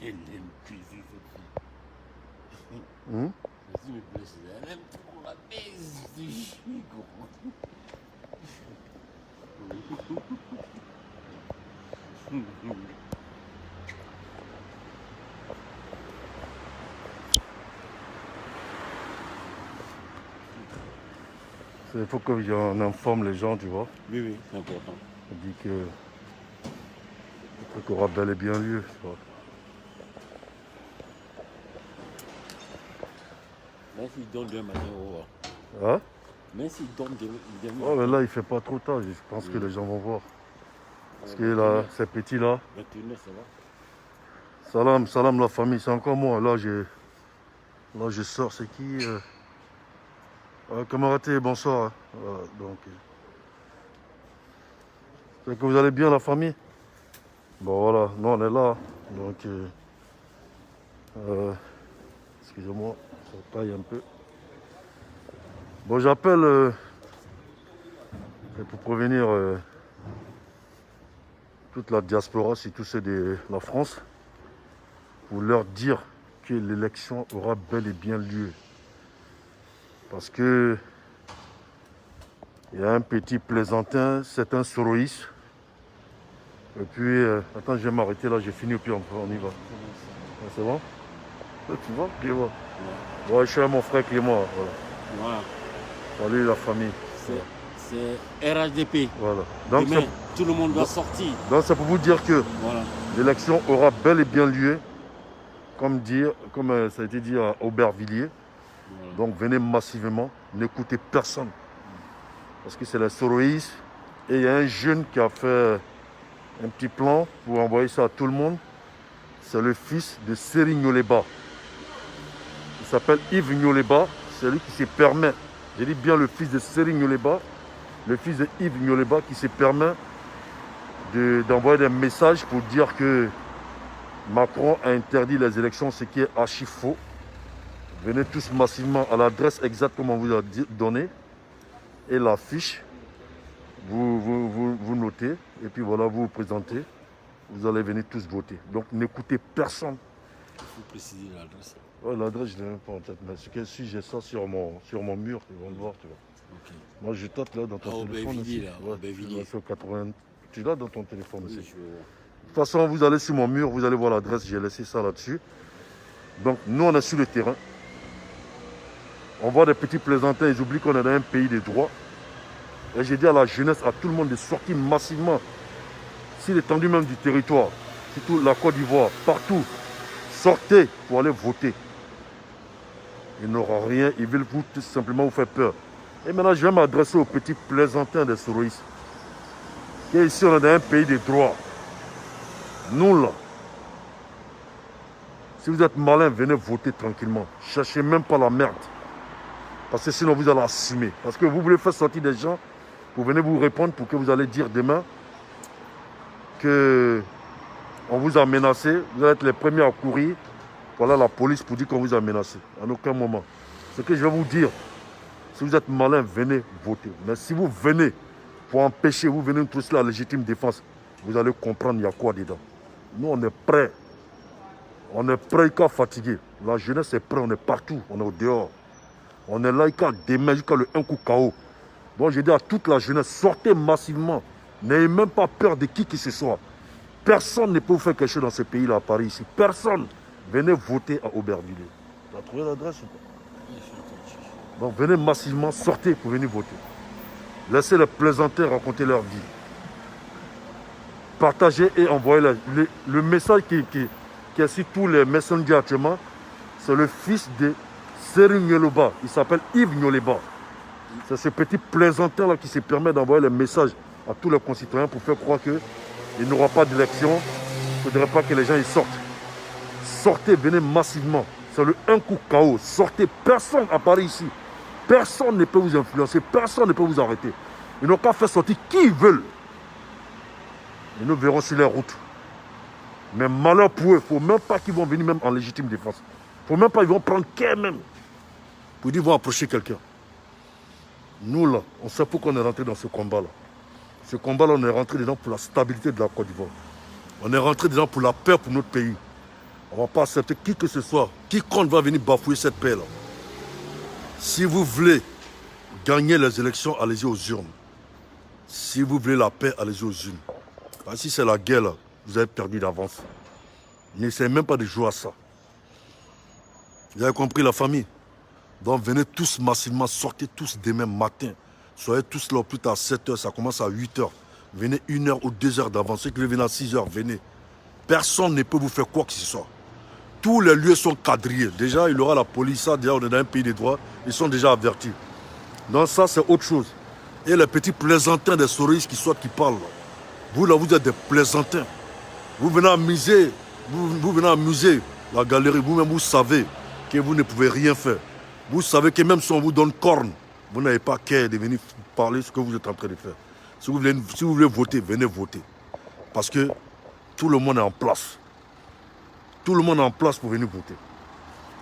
Elle aime baiser cette fille. Hum? Vas-y, me blesse. Elle aime trop la baise. Je suis gros. Il faut que j'en informe les gens, tu vois. Oui, oui, c'est important. On dit que le truc aura bel et bien lieu. Tu vois. Même s'il donne demain matin, au revoir. Hein? Même s'il donne demain Oh, mais là, il fait pas trop tard. Je pense que les gens vont voir. Parce que là, 21h. ces petits-là. 21h, ça va. Salam, salam la famille, c'est encore moi. Là, je sors, c'est qui Camaraté, bonsoir. Voilà, donc, c'est que vous allez bien, la famille? Bon, voilà, nous, on est là. Donc, excusez-moi, ça taille un peu. Bon, j'appelle pour prévenir toute la diaspora, si tous ceux de la France, pour leur dire que l'élection aura bel et bien lieu. Parce que il y a un petit plaisantin, c'est un soroïste. Et puis, attends, je vais m'arrêter là, j'ai fini, puis on y va. Ah, c'est bon? Tu vois, Clément? Ouais, je suis à mon frère Clément. Voilà. Voilà. Salut la famille. C'est RHDP. Voilà. Donc, demain, tout le monde doit sortir. Donc, c'est pour vous dire que Voilà. l'élection aura bel et bien lieu, comme ça a été dit à Aubervilliers. Voilà. Donc, venez massivement, n'écoutez personne. Parce que c'est la soroïste. Et il y a un jeune qui a fait un petit plan pour envoyer ça à tout le monde. C'est le fils de Seri Nyoleba. Il s'appelle Yves Nyoleba. C'est lui qui se permet, je dis bien le fils de Seri Nyoleba, le fils de Yves Nyoleba qui se permet d'envoyer des messages pour dire que Macron a interdit les élections, ce qui est archi faux. Venez tous massivement à l'adresse exacte comme on vous a donné et la fiche. Vous notez et puis voilà, vous vous présentez. Vous allez venir tous voter. Donc n'écoutez personne. Il faut préciser l'adresse. Ouais, l'adresse, je ne l'ai même pas en tête. Mais si j'ai ça sur mon mur, ils vont le voir, tu vois. Ok. Moi, je tâte là dans ton téléphone aussi. Là, Ouais, Aubervilliers. sur 80. Tu l'as dans ton téléphone Oui, aussi. je vais voir. De toute façon, vous allez sur mon mur, vous allez voir l'adresse, j'ai laissé ça là-dessus. Donc, nous, on est sur le terrain. On voit des petits plaisantins, ils oublient qu'on est dans un pays de droit. Et j'ai dit à la jeunesse, à tout le monde de sortir massivement sur l'étendue même du territoire, surtout la Côte d'Ivoire, partout. Sortez pour aller voter. Il n'aura rien, ils veulent tout simplement vous faire peur. Et maintenant, je vais m'adresser aux petits plaisantins des soroïstes. Et ici, on est dans un pays de droit. Nous, là, si vous êtes malin, venez voter tranquillement. Cherchez même pas la merde. Parce que sinon, vous allez assumer. Parce que vous voulez faire sortir des gens pour venir vous répondre, pour que vous allez dire demain que on vous a menacé. Vous allez être les premiers à courir. Voilà la police pour dire qu'on vous a menacé. En aucun moment. Ce que je vais vous dire, si vous êtes malin, venez voter. Mais si vous venez pour empêcher, vous venez trousser la légitime défense, vous allez comprendre il y a quoi dedans. Nous, on est prêts. On est prêts, qu'à fatiguer. La jeunesse est prête, on est partout, on est au dehors. On est là, qu'à demain, jusqu'à le un coup KO. Donc, je dis à toute la jeunesse, sortez massivement. N'ayez même pas peur de qui que ce soit. Personne ne peut vous faire quelque chose dans ce pays-là, à Paris, ici. Personne. Venez voter à Aubervilliers. Tu as trouvé l'adresse ou pas? Oui, je suis en train de chercher. Donc venez massivement, sortez pour venir voter. Laissez les plaisantins raconter leur vie. Partagez et envoyez le message qui est sur tous les messengers actuellement. C'est le fils de Seri Nyoleba. Il s'appelle Yves Nyoleba. C'est ce petit plaisantin-là qui se permet d'envoyer les messages à tous les concitoyens pour faire croire qu'il n'y aura pas d'élection. Il ne faudrait pas que les gens y sortent. Sortez, venez massivement. C'est le un coup KO. Sortez. Personne à Paris ici. Personne ne peut vous influencer. Personne ne peut vous arrêter. Ils n'ont qu'à faire sortir qui ils veulent. Et nous verrons sur les routes. Mais malheur pour eux. Il ne faut même pas qu'ils vont venir même en légitime défense. Il ne faut même pas qu'ils vont prendre care même. Pour dire qu'ils vont approcher quelqu'un. Nous là, on sait pourquoi on est rentré dans ce combat-là. Ce combat-là, on est rentré dedans pour la stabilité de la Côte d'Ivoire. On est rentré dedans pour la paix pour notre pays. On ne va pas accepter qui que ce soit. Quiconque va venir bafouer cette paix-là. Si vous voulez gagner les élections, allez-y aux urnes. Si vous voulez la paix, allez-y aux urnes. Parce que si c'est la guerre, là, vous avez perdu d'avance. N'essayez même pas de jouer à ça. Vous avez compris, la famille? Donc venez tous massivement, sortez tous demain matin. Soyez tous là au plus tard à 7 h, ça commence à 8 h. Venez 1 h ou 2 h d'avance. Ceux qui veulent venir à 6 h, venez. Personne ne peut vous faire quoi que ce soit. Tous les lieux sont quadrillés. Déjà, il y aura la police, ça, déjà, on est dans un pays des droits, ils sont déjà avertis. Donc ça, c'est autre chose. Et les petits plaisantins des souris qui parlent. Vous, là, vous êtes des plaisantins. Vous venez amuser, vous venez amuser la galerie. Vous-même, vous savez que vous ne pouvez rien faire. Vous savez que même si on vous donne corne, vous n'avez pas qu'à de venir parler ce que vous êtes en train de faire. Si vous voulez voter, venez voter. Parce que tout le monde est en place. Tout le monde est en place pour venir voter.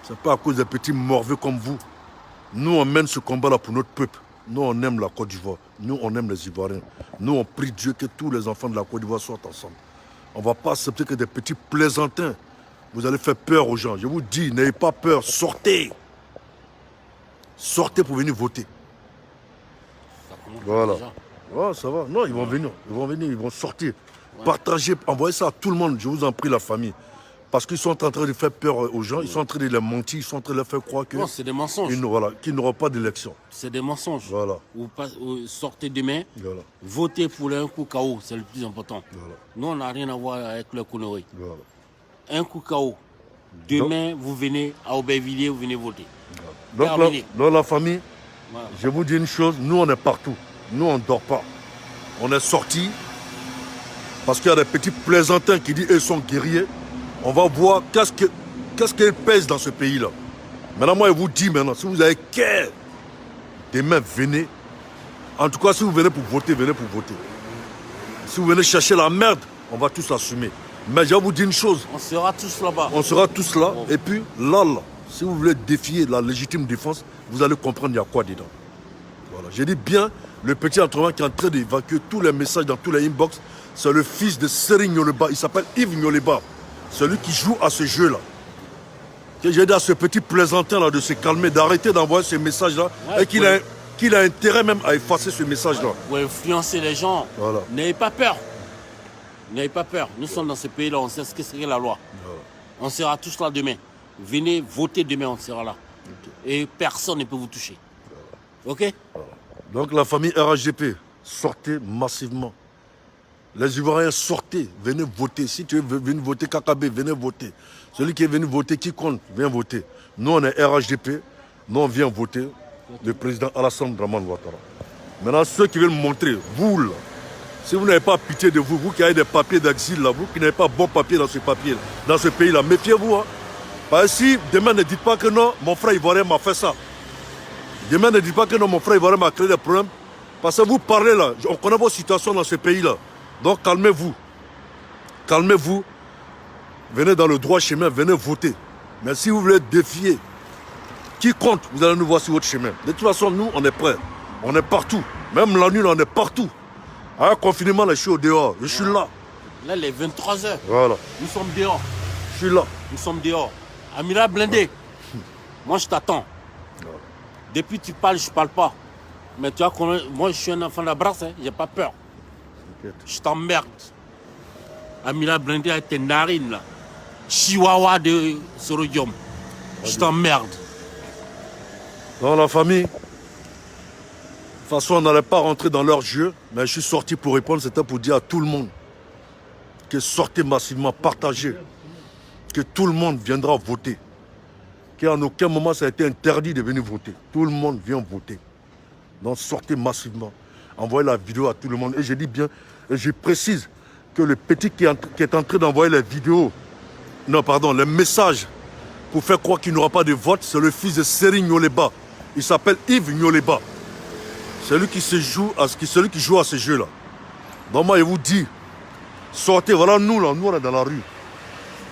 Ce n'est pas à cause des petits morveux comme vous. Nous, on mène ce combat-là pour notre peuple. Nous, on aime la Côte d'Ivoire. Nous, on aime les Ivoiriens. Nous, on prie Dieu que tous les enfants de la Côte d'Ivoire soient ensemble. On ne va pas accepter que des petits plaisantins, vous allez faire peur aux gens. Je vous dis, n'ayez pas peur, sortez. Sortez pour venir voter. Voilà. Ouais, ça va. Non, ils vont venir, ils vont sortir. Ouais. Partagez, envoyez ça à tout le monde, je vous en prie, la famille. Parce qu'ils sont en train de faire peur aux gens, ils sont en train de les mentir, ils sont en train de leur faire croire que... Non, c'est des mensonges. Qu'ils n'auront pas d'élection. C'est des mensonges. Voilà. Vous sortez demain, voilà. Votez pour un coup KO, c'est le plus important. Voilà. Nous, on n'a rien à voir avec leur connerie. Voilà. Un coup KO. Demain, vous venez à Aubervilliers, vous venez voter. Voilà. Donc, dans la famille, voilà. Je vous dis une chose, nous, on est partout. Nous, on ne dort pas. On est sortis parce qu'il y a des petits plaisantins qui disent qu'ils sont guerriers. On va voir qu'est-ce qu'ils pèsent dans ce pays-là. Maintenant, moi, je vous dis maintenant, si vous avez qu'à demain, venez. En tout cas, si vous venez pour voter, venez pour voter. Si vous venez chercher la merde, on va tous l'assumer. Mais je vais vous dire une chose. On sera tous là-bas. On sera tous là. Et puis, là, si vous voulez défier la légitime défense, vous allez comprendre il y a quoi dedans. Voilà. Je dis bien, le petit entrepreneur qui est en train d'évacuer tous les messages dans tous les inbox, c'est le fils de Serigne Nyoleba. Il s'appelle Yves Nyoleba. Celui qui joue à ce jeu-là. J'ai dit à ce petit plaisantin-là de se calmer, d'arrêter d'envoyer ce message-là, ouais, et qu'il a intérêt même à effacer ce message-là. Ouais, pour influencer les gens. Voilà. N'ayez pas peur. N'ayez pas peur. Nous sommes dans ce pays-là, on sait ce que c'est la loi. Voilà. On sera tous là demain. Venez voter demain, on sera là. Okay. Et personne ne peut vous toucher. Voilà. Ok? Voilà. Donc la famille RHDP, sortez massivement. Les Ivoiriens, sortez, venez voter. Si tu veux venir voter KKB, venez voter. Celui qui est venu voter, qui compte, viens voter. Nous, on est RHDP, nous, on vient voter le président Alassane Dramane Ouattara. Maintenant, ceux qui veulent montrer, vous, là, si vous n'avez pas pitié de vous, vous qui avez des papiers d'exil, là, vous qui n'avez pas bon papier dans ce papier, dans ce pays-là, méfiez-vous. Hein. Parce que si demain, ne dites pas que non, mon frère Ivoirien m'a fait ça. Demain, ne dites pas que non, mon frère Ivoirien m'a créé des problèmes. Parce que vous parlez là, on connaît vos situations dans ce pays-là. Donc calmez-vous. Calmez-vous. Venez dans le droit chemin, venez voter. Mais si vous voulez défier qui compte, vous allez nous voir sur votre chemin. De toute façon, nous, on est prêts. On est partout. Même la nuit, on est partout. À un confinement, là, je suis au dehors. Je suis là. Là, les 23 h. Voilà. Nous sommes dehors. Je suis là. Nous sommes dehors. Amira blindé. Moi, je t'attends. Voilà. Depuis que tu parles, je ne parle pas. Mais tu vois, moi, je suis un enfant d'Abrace, hein. Je n'ai pas peur. Je t'emmerde. Amira blindé avec tes narines là. Chihuahua de Sorodium. Je t'emmerde. Dans la famille, de toute façon, on n'allait pas rentrer dans leur jeu, mais je suis sorti pour répondre. C'était pour dire à tout le monde que sortez massivement, partagez, que tout le monde viendra voter. Qu'en aucun moment ça a été interdit de venir voter. Tout le monde vient voter. Donc sortez massivement. Envoyez la vidéo à tout le monde. Et je dis bien, et je précise que le petit qui est en train d'envoyer les vidéos, non pardon, les messages pour faire croire qu'il n'y aura pas de vote, c'est le fils de Serigne Nyoleba. Il s'appelle Yves Nyoleba. Celui qui joue à ce jeu-là. Donc moi je vous dis, sortez, voilà nous là, nous on est dans la rue.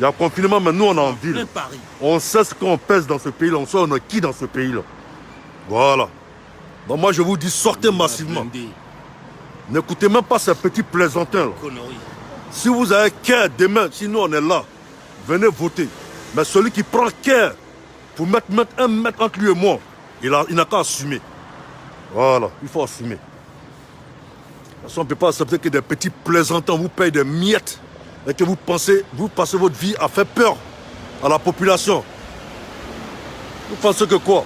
Il y a confinement, mais nous on est en ville. On sait ce qu'on pèse dans ce pays-là, on sait on est qui dans ce pays-là. Voilà. Donc moi je vous dis, sortez massivement. N'écoutez même pas ces petits plaisantins là. Si vous avez qu'à demain, si nous on est là, venez voter. Mais celui qui prend care pour mettre un mètre entre lui et moi, il n'a qu'à assumer. Voilà, il faut assumer. Parce qu'on ne peut pas accepter que des petits plaisantins vous payent des miettes et que vous passez votre vie à faire peur à la population. Vous pensez que quoi?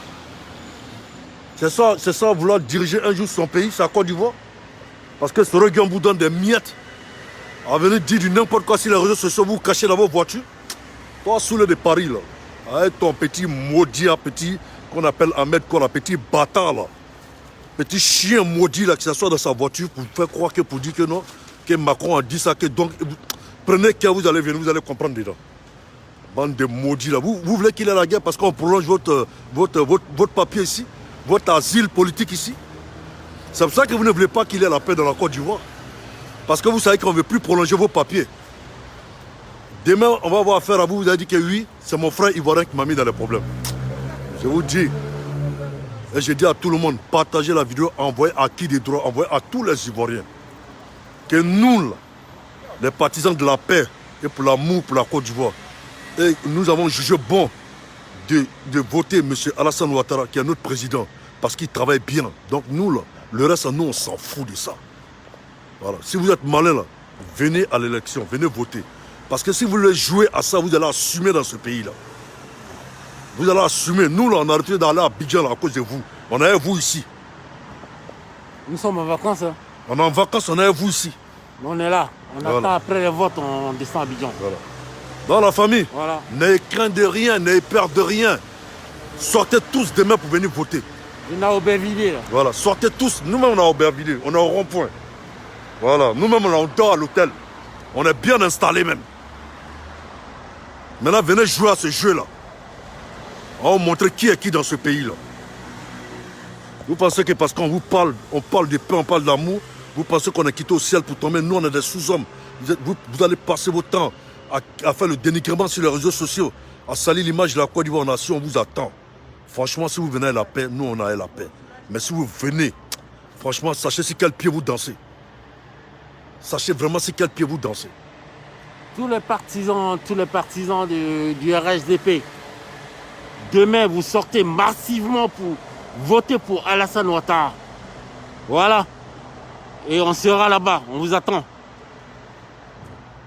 C'est ça vouloir diriger un jour son pays, c'est à Côte d'Ivoire? Parce que ce regard vous donne des miettes. À venir dire du n'importe quoi sur les réseaux sociaux, vous cachez dans vos voitures. Toi, saoulé de Paris, là, avec ton petit maudit, petit, qu'on appelle Ahmed Kola, petit bâtard, là. Petit chien maudit, là, qui s'assoit dans sa voiture pour faire croire que, pour dire que non, que Macron a dit ça, que donc, prenez care, vous allez venir, vous allez comprendre dedans. Bande de maudits, là. Vous voulez qu'il ait la guerre parce qu'on prolonge votre papier ici, votre asile politique ici. C'est pour ça que vous ne voulez pas qu'il ait la paix dans la Côte d'Ivoire. Parce que vous savez qu'on ne veut plus prolonger vos papiers. Demain, on va avoir affaire à vous. Vous avez dit que oui, c'est mon frère ivoirien qui m'a mis dans les problèmes. Je vous dis, et je dis à tout le monde, partagez la vidéo, envoyez à qui des droits, envoyez à tous les Ivoiriens. Que nous, là, les partisans de la paix et pour l'amour pour la Côte d'Ivoire, et nous avons jugé bon de voter M. Alassane Ouattara, qui est notre président, parce qu'il travaille bien. Donc nous, là, le reste, nous, on s'en fout de ça. Voilà. Si vous êtes malin, là, venez à l'élection, venez voter. Parce que si vous voulez jouer à ça, vous allez assumer dans ce pays-là. Vous allez assumer. Nous, là, on a arrêté d'aller à Abidjan là, à cause de vous. On est vous ici. Nous sommes en vacances. Hein. On est en vacances, on est vous ici. On est là. On attend après les votes, on descend à Abidjan. Voilà. Dans la famille, voilà. N'ayez crainte de rien, n'ayez peur de rien. Sortez tous demain pour venir voter. On est à Aubervilliers. Là. Voilà, sortez tous. Nous-mêmes, on est à Aubervilliers, on est au rond-point. Voilà, nous-mêmes, on dort à l'hôtel. On est bien installés même. Maintenant, venez jouer à ce jeu-là. On va vous montrer qui est qui dans ce pays-là. Vous pensez que parce qu'on vous parle, on parle de paix, on parle d'amour, vous pensez qu'on est quitté au ciel pour tomber. Nous, on est des sous-hommes. Vous allez passer votre temps à faire le dénigrement sur les réseaux sociaux, à salir l'image de la Côte d'Ivoire nation, on vous attend. Franchement, si vous venez à la paix, nous, on a la paix. Mais si vous venez, franchement, sachez sur quel pied vous dansez. Sachez vraiment sur quel pied vous dansez. Tous les partisans du RHDP, demain, vous sortez massivement pour voter pour Alassane Ouattara. Voilà. Et on sera là-bas, on vous attend.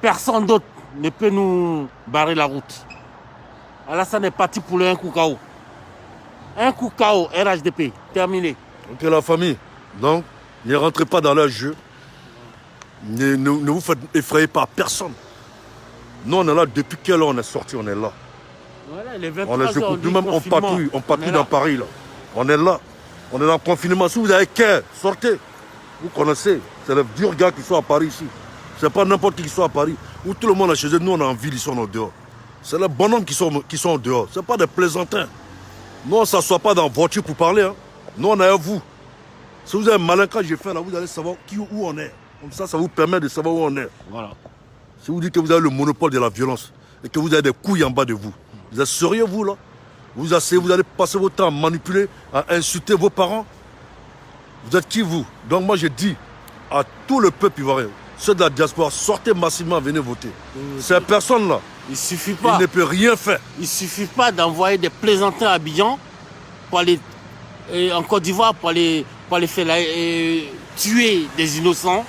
Personne d'autre ne peut nous barrer la route. Alassane est parti pour le un coup KO. Un coup KO, RHDP, terminé. Ok, la famille. Donc, ne rentrez pas dans leur jeu. Ne vous faites effrayer par personne. Nous, on est là depuis quelle heure on est sorti, on est là. Voilà, les 23 on les écoute, nous-mêmes, on patrouille dans Paris, là. On est là. On est dans le confinement. Si vous avez qu'à, sortez. Vous connaissez, c'est les durs gars qui sont à Paris ici. C'est pas n'importe qui sont à Paris. Où tout le monde est chez eux, nous on est en ville, ils sont en dehors. C'est les bonhommes qui sont en dehors. Ce n'est pas des plaisantins. Nous on ne s'assoit pas dans la voiture pour parler. Hein. Nous on est à vous. Si vous avez un malin quand j'ai fait là, vous allez savoir où on est. Comme ça vous permet de savoir où on est. Voilà. Si vous dites que vous avez le monopole de la violence et que vous avez des couilles en bas de vous, vous êtes sérieux vous là? Vous allez passer votre temps à manipuler, à insulter vos parents? Vous êtes qui vous? Donc moi je dis à tout le peuple ivoirien, ceux de la diaspora, sortez massivement, venez voter. Ces personnes-là, il suffit pas. Il ne peut rien faire. Il ne suffit pas d'envoyer des plaisantins à Abidjan pour aller en Côte d'Ivoire pour aller faire tuer des innocents.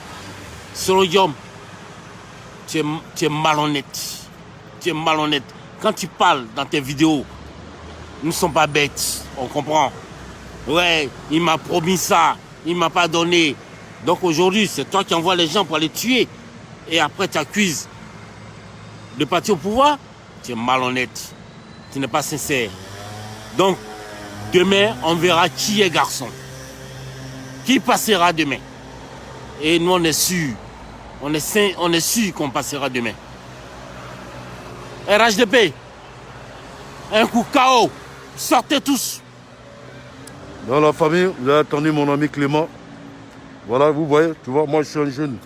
Selon Guillaume, tu es malhonnête. Tu es malhonnête. Quand tu parles dans tes vidéos, nous ne sommes pas bêtes, on comprend. Ouais, il m'a promis ça, il ne m'a pas donné. Donc aujourd'hui, c'est toi qui envoies les gens pour aller tuer. Et après, tu accuses le parti au pouvoir. Tu es malhonnête. Tu n'es pas sincère. Donc, demain, on verra qui est garçon. Qui passera demain. Et nous, on est sûr. On est sûr qu'on passera demain. RHDP, un coup KO. Sortez tous. Dans la famille, vous avez attendu mon ami Clément. Voilà, vous voyez, tu vois, moi je suis un jeune.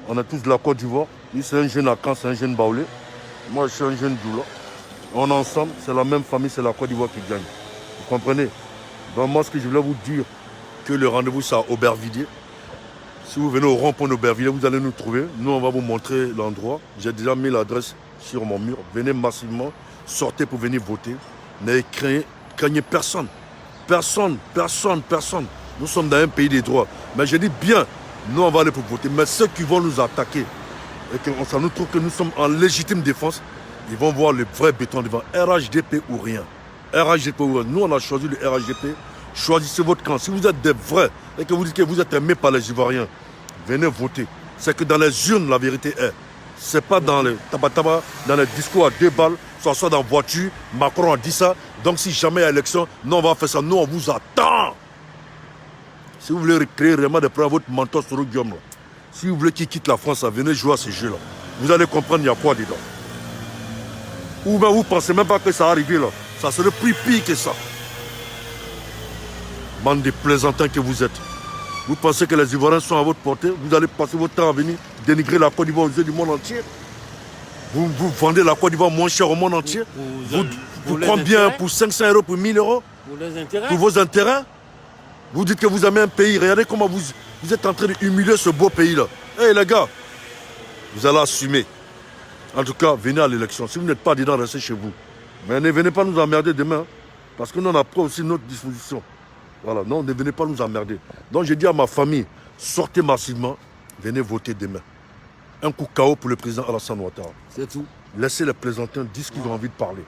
On est tous de la Côte d'Ivoire. Lui c'est un jeune à Caen, c'est un jeune baoulé. Moi je suis un jeune Doula. On est ensemble, c'est la même famille, c'est la Côte d'Ivoire qui gagne. Vous comprenez? Donc moi ce que je voulais vous dire, que le rendez-vous c'est à Aubervilliers. Si vous venez au rond-point d'Aubervilliers, vous allez nous trouver. Nous on va vous montrer l'endroit. J'ai déjà mis l'adresse sur mon mur. Venez massivement. sortez pour venir voter. N'ayez craignez personne. Personne. Nous sommes dans un pays des droits. Mais je dis bien, nous on va aller pour voter. Mais ceux qui vont nous attaquer, et que ça nous trouve que nous sommes en légitime défense, ils vont voir le vrai béton devant. RHDP ou rien. RHDP ou rien. Nous on a choisi le RHDP. Choisissez votre camp. Si vous êtes des vrais et que vous dites que vous êtes aimés par les Ivoiriens, venez voter. C'est que dans les urnes, la vérité est. C'est pas dans les tabataba, dans les discours à 2 balles, soit dans la voiture, Macron a dit ça. Donc si jamais il y a élection, nous on va faire ça. Nous on vous attend. Si vous voulez créer vraiment des problèmes à votre mentor sur le Guillaume, si vous voulez qu'il quitte la France, venez jouer à ce jeu-là. Vous allez comprendre il y a quoi dedans. Ou bien vous ne pensez même pas que ça va arriver là. Ça serait plus pire que ça. Bande de plaisantins que vous êtes. Vous pensez que les Ivoiriens sont à votre portée? Vous allez passer votre temps à venir dénigrer la Côte d'Ivoire aux yeux du monde entier? Vous vendez la Côte d'Ivoire moins cher au monde entier? Vous combien? Pour 500 €, pour 1000 €? Pour les intérêts? Pour vos intérêts? Vous dites que vous aimez un pays. Regardez comment vous êtes en train d'humilier ce beau pays-là. Hé les gars, vous allez assumer. En tout cas, venez à l'élection. Si vous n'êtes pas dedans, restez chez vous. Mais ne venez pas nous emmerder demain. Hein, parce que nous, on a pris aussi notre disposition. Voilà, non, ne venez pas nous emmerder. Donc j'ai dit à ma famille, sortez massivement, venez voter demain. Un coup KO pour le président Alassane Ouattara. C'est tout. Laissez les plaisantins dire ce qu'ils ont envie de parler.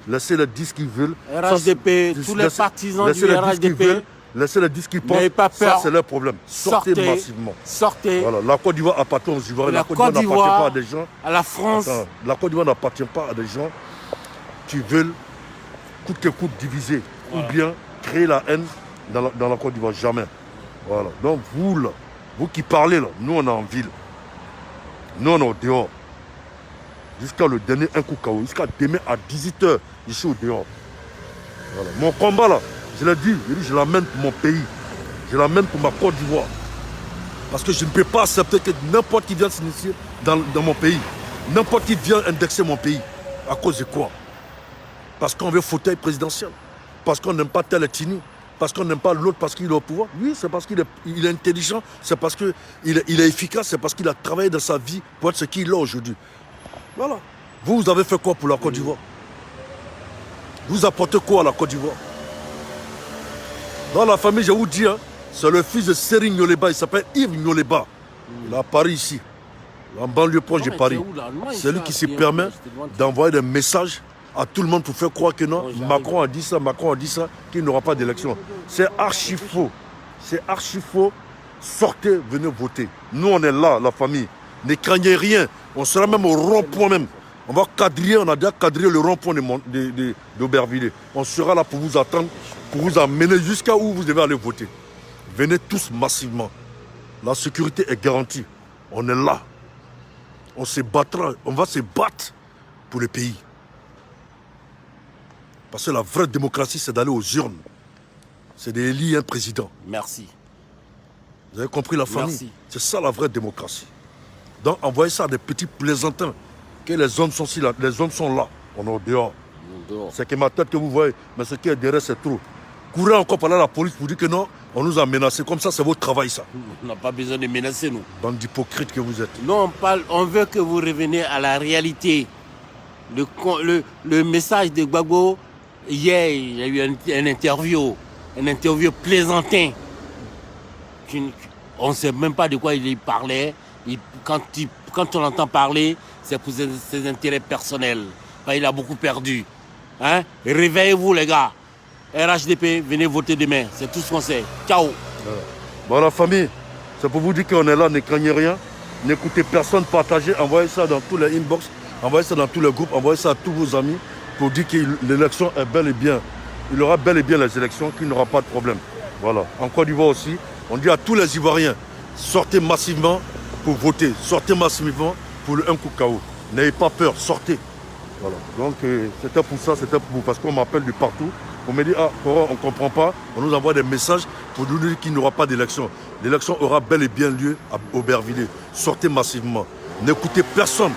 Laissez-les dire ce qu'ils veulent. RHDP, tous les partisans du RHDP. Laissez-les dire ce qu'ils pensent. N'ayez pas peur. Ça, c'est leur problème. Sortez massivement. Sortez. Voilà, la Côte d'Ivoire appartient aux Ivoiriens. La Côte d'Ivoire n'appartient pas à des gens. À la France. Attends, la Côte d'Ivoire n'appartient pas à des gens qui veulent coûte que coûte diviser. Voilà. Ou bien créer la haine dans la Côte d'Ivoire. Jamais. Voilà. Donc vous là, vous qui parlez là, nous on est en ville. Nous on est au dehors. Jusqu'à le dernier un coup KO. Jusqu'à demain à 18 h, ici au dehors. Voilà. Mon combat là, je l'ai dit, je l'amène pour mon pays. Je l'amène pour ma Côte d'Ivoire. Parce que je ne peux pas accepter que n'importe qui vienne s'initier dans mon pays. N'importe qui vienne indexer mon pays. À cause de quoi? Parce qu'on veut fauteuil présidentiel. Parce qu'on n'aime pas tel ethnie. Parce qu'on n'aime pas l'autre parce qu'il est au pouvoir. Oui, c'est parce qu'il est intelligent. C'est parce qu'il est efficace. C'est parce qu'il a travaillé dans sa vie pour être ce qu'il est aujourd'hui. Voilà. Vous avez fait quoi pour la Côte d'Ivoire? Vous apportez quoi à la Côte d'Ivoire? Dans la famille, je vous dis, hein, c'est le fils de Seri Nyoleba. Il s'appelle Yves Nyoleba. Il est à Paris ici. En banlieue proche de Paris. C'est lui qui se permet d'envoyer des messages à tout le monde pour faire croire que non, Macron a dit ça, qu'il n'aura pas d'élection. C'est archi faux. C'est archi faux. Sortez, venez voter. Nous, on est là, la famille. Ne craignez rien. On sera même au rond-point même. On va quadriller, on a déjà quadrillé le rond-point d'Aubervilliers. On sera là pour vous attendre, pour vous amener jusqu'à où vous devez aller voter. Venez tous massivement. La sécurité est garantie. On est là. On se battra, on va se battre pour le pays. Parce que la vraie démocratie, c'est d'aller aux urnes. C'est d'élire un président. Merci. Vous avez compris la famille? Merci. C'est ça la vraie démocratie. Donc envoyez ça à des petits plaisantins. Que les hommes sont là, les hommes sont là. On est au dehors. C'est que ma tête que vous voyez, mais ce qui est derrière, c'est trop. Courez encore parler à la police pour dire que non, on nous a menacés. Comme ça, c'est votre travail, ça. On n'a pas besoin de menacer, nous. Bande d'hypocrites que vous êtes. Non, on veut que vous reveniez à la réalité. Le message de Gbagbo, hier, il y a eu un interview plaisantin. On ne sait même pas de quoi il parlait. Quand on entend parler, c'est pour ses intérêts personnels. Il a beaucoup perdu. Hein? Réveillez-vous, les gars. RHDP, venez voter demain. C'est tout ce qu'on sait. Ciao. Bon, la famille, c'est pour vous dire qu'on est là, ne craignez rien. N'écoutez personne, partagez, envoyez ça dans tous les inbox, envoyez ça dans tous les groupes, envoyez ça à tous vos amis pour dire que l'élection est bel et bien. Il y aura bel et bien les élections, qu'il n'y aura pas de problème. Voilà. En Côte d'Ivoire aussi, on dit à tous les Ivoiriens, sortez massivement pour voter. Sortez massivement pour le un coup KO. N'ayez pas peur, sortez. Voilà. Donc c'était pour ça, c'était pour vous, parce qu'on m'appelle de partout. On me dit, ah, on ne comprend pas. On nous envoie des messages pour nous dire qu'il n'y aura pas d'élection. L'élection aura bel et bien lieu à Aubervilliers. Sortez massivement. N'écoutez personne.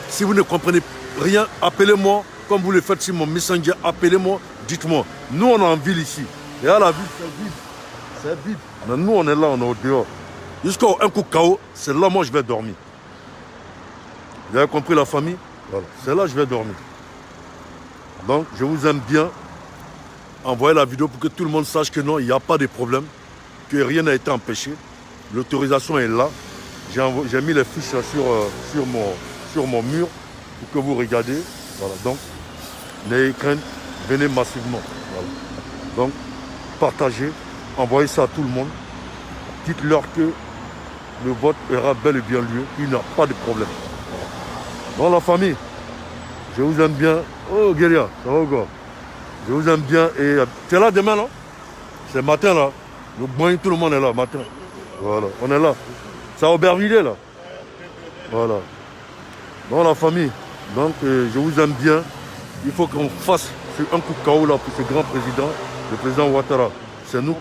Si vous ne comprenez rien, appelez-moi. Comme vous le faites sur mon messenger, appelez-moi, dites-moi. Nous, on est en ville ici. Et à la ville, c'est vide. C'est vide. Mais nous, on est là, on est au dehors. Jusqu'au un coup KO, c'est là moi je vais dormir. Vous avez compris la famille? Voilà. C'est là que je vais dormir. Donc, je vous aime bien. Envoyez la vidéo pour que tout le monde sache que non, il n'y a pas de problème, que rien n'a été empêché. L'autorisation est là. J'ai mis les fiches sur mon mur pour que vous regardez. Voilà. Donc, n'ayez crainte, venez massivement. Voilà. Donc, partagez, envoyez ça à tout le monde. Dites-leur que le vote aura bel et bien lieu. Il n'y a pas de problème. Voilà. Dans la famille, je vous aime bien. Oh, Guéria, ça va ou quoi? Je vous aime bien. Et tu es là demain, non? C'est matin, là. Le bon, tout le monde est là, matin. Voilà, on est là. C'est à Aubervilliers, là. Voilà. Dans la famille. Donc, je vous aime bien. Il faut qu'on fasse un coup de KO là pour ce grand président, le président Ouattara. C'est nous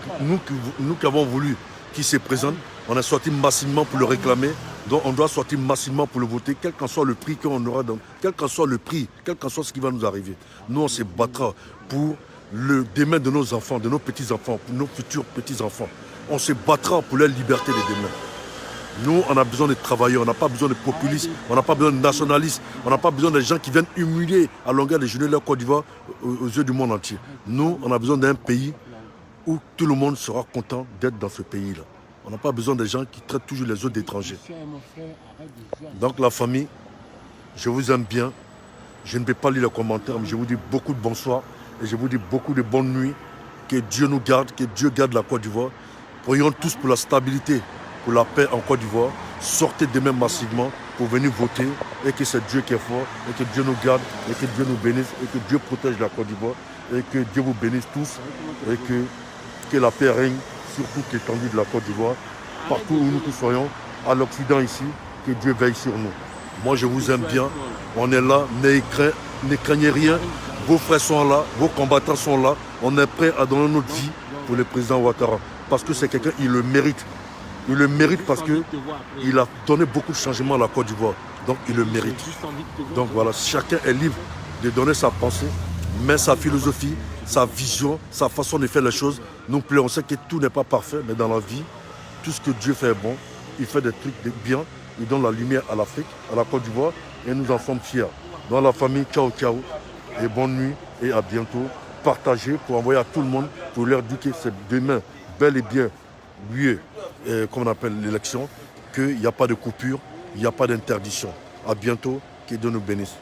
qui avons voulu qu'il se présente. On est sorti massivement pour le réclamer. Donc, on doit sortir massivement pour le voter, quel qu'en soit le prix qu'on aura, quel qu'en soit le prix, quel qu'en soit ce qui va nous arriver. Nous, on se battra pour le demain de nos enfants, de nos petits-enfants, pour nos futurs petits-enfants. On se battra pour la liberté de demain. Nous, on a besoin de travailleurs, on n'a pas besoin de populistes, on n'a pas besoin de nationalistes, on n'a pas besoin de gens qui viennent humilier à longueur de journée la Côte d'Ivoire aux yeux du monde entier. Nous, on a besoin d'un pays où tout le monde sera content d'être dans ce pays-là. On n'a pas besoin de gens qui traitent toujours les autres d'étrangers. Donc la famille, je vous aime bien. Je ne vais pas lire les commentaires, mais je vous dis beaucoup de bonsoir et je vous dis beaucoup de bonnes nuits. Que Dieu nous garde, que Dieu garde la Côte d'Ivoire. Prions tous pour la stabilité, pour la paix en Côte d'Ivoire. Sortez demain massivement pour venir voter et que c'est Dieu qui est fort et que Dieu nous garde et que Dieu nous bénisse et que Dieu protège la Côte d'Ivoire et que Dieu vous bénisse tous et que la paix règne sur toute l'étendue de la Côte d'Ivoire, partout où nous soyons, à l'Occident ici, que Dieu veille sur nous. Moi je vous aime bien, on est là, ne craignez rien, vos frères sont là, vos combattants sont là, on est prêt à donner notre vie pour le président Ouattara, parce que c'est quelqu'un, il le mérite. Il le mérite parce qu'il a donné beaucoup de changements à la Côte d'Ivoire, donc il le mérite. Donc voilà, chacun est libre de donner sa pensée, mais sa philosophie, sa vision, sa façon de faire les choses nous plaît. On sait que tout n'est pas parfait, mais dans la vie, tout ce que Dieu fait est bon. Il fait des trucs bien, il donne la lumière à l'Afrique, à la Côte d'Ivoire, et nous en sommes fiers. Dans la famille, ciao, ciao, et bonne nuit, et à bientôt. Partagez pour envoyer à tout le monde, pour leur dire que c'est demain, bel et bien, lieu, comme on appelle l'élection, qu'il n'y a pas de coupure, il n'y a pas d'interdiction. À bientôt, que Dieu nous bénisse.